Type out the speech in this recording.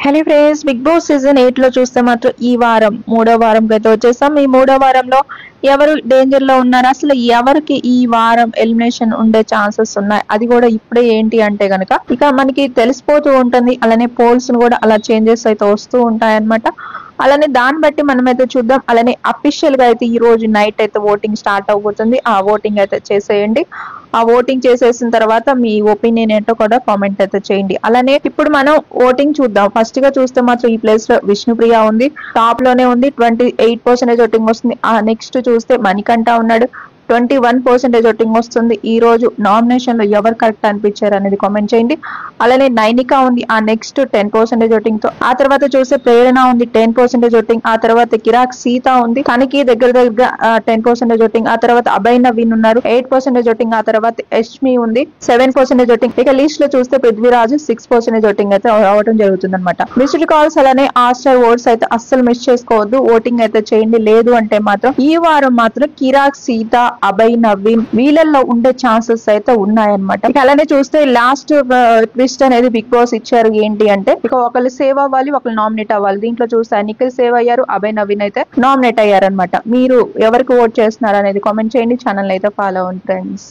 Hello friends, Bigg Boss season 8 లో చూస్తే మాత్రం ఈ వారం మూడో వారంకి అయితే వచ్చేసాం. ఈ మూడో వారంలో ఎవరు డేంజర్ లో ఉన్నారు, అసలు ఎవరికి ఈ వారం ఎలిమినేషన్ ఉండే ఛాన్సెస్ ఉన్నాయి, అది కూడా ఇప్పుడే ఏంటి అంటే గనక ఇక మనకి తెలిసిపోతూ ఉంటుంది. అలానే పోల్స్ ను కూడా అలా చేంజెస్ అయితే వస్తూ ఉంటాయి అన్నమాట. అలానే దాన్ని బట్టి మనమైతే చూద్దాం. అలానే అఫీషియల్ గా అయితే ఈ రోజు నైట్ అయితే ఓటింగ్ స్టార్ట్ అవబోతుంది. ఆ ఓటింగ్ అయితే చేసేయండి. ఆ ఓటింగ్ చేసేసిన తర్వాత మీ ఒపీనియన్ ఏంటో కూడా కామెంట్ అయితే చేయండి. అలానే ఇప్పుడు మనం ఓటింగ్ చూద్దాం. ఫస్ట్ గా చూస్తే మాత్రం ఈ ప్లేస్ లో విష్ణుప్రియ ఉంది, టాప్ లోనే ఉంది, 28% ఓటింగ్ వస్తుంది. ఆ నెక్స్ట్ చూస్తే మణికంఠ ఉన్నాడు, 21% ఓటింగ్ వస్తుంది. ఈ రోజు నామినేషన్ లో ఎవరు కరెక్ట్ అనిపించారు అనేది కామెంట్ చేయండి. అలానే నైనిక ఉంది, ఆ నెక్స్ట్ 10% ఓటింగ్ తో. ఆ తర్వాత చూస్తే ప్రేరణ ఉంది, 10% ఓటింగ్. ఆ తర్వాత కిరాక్ సీత ఉంది, తనకి దగ్గర 10% ఓటింగ్. ఆ తర్వాత అభయ్ నవీన్ ఉన్నారు, 8% ఓటింగ్. ఆ తర్వాత యష్మి ఉంది, 7% ఓటింగ్. ఇక లిస్ట్ లో చూస్తే పృథ్వీరాజు 6% ఓటింగ్ అయితే అవడం జరుగుతుంది అనమాట. మిస్డ్ కాల్స్ అలానే ఆస్టర్ ఓట్స్ అయితే అస్సలు మిస్ చేసుకోవద్దు, ఓటింగ్ అయితే చేయండి. లేదు అంటే మాత్రం ఈ వారం మాత్రం కిరాక్ సీత, అభయ్ నవీన్ వీళ్ళల్లో ఉండే ఛాన్సెస్ అయితే ఉన్నాయన్నమాట. ఇక అలానే చూస్తే లాస్ట్ ట్విస్ట్ అనేది బిగ్ బాస్ ఇచ్చారు. ఏంటి అంటే ఇక ఒకళ్ళు సేవ్ అవ్వాలి, ఒకళ్ళు నామినేట్ అవ్వాలి. దీంట్లో చూస్తే నిఖిల్ సేవ్ అయ్యారు, అభయ్ నవీన్ అయితే నామినేట్ అయ్యారనమాట. మీరు ఎవరికి ఓట్ చేస్తున్నారు అనేది కామెంట్ చేయండి. ఛానల్ అయితే ఫాలో అవ్వండి ఫ్రెండ్స్.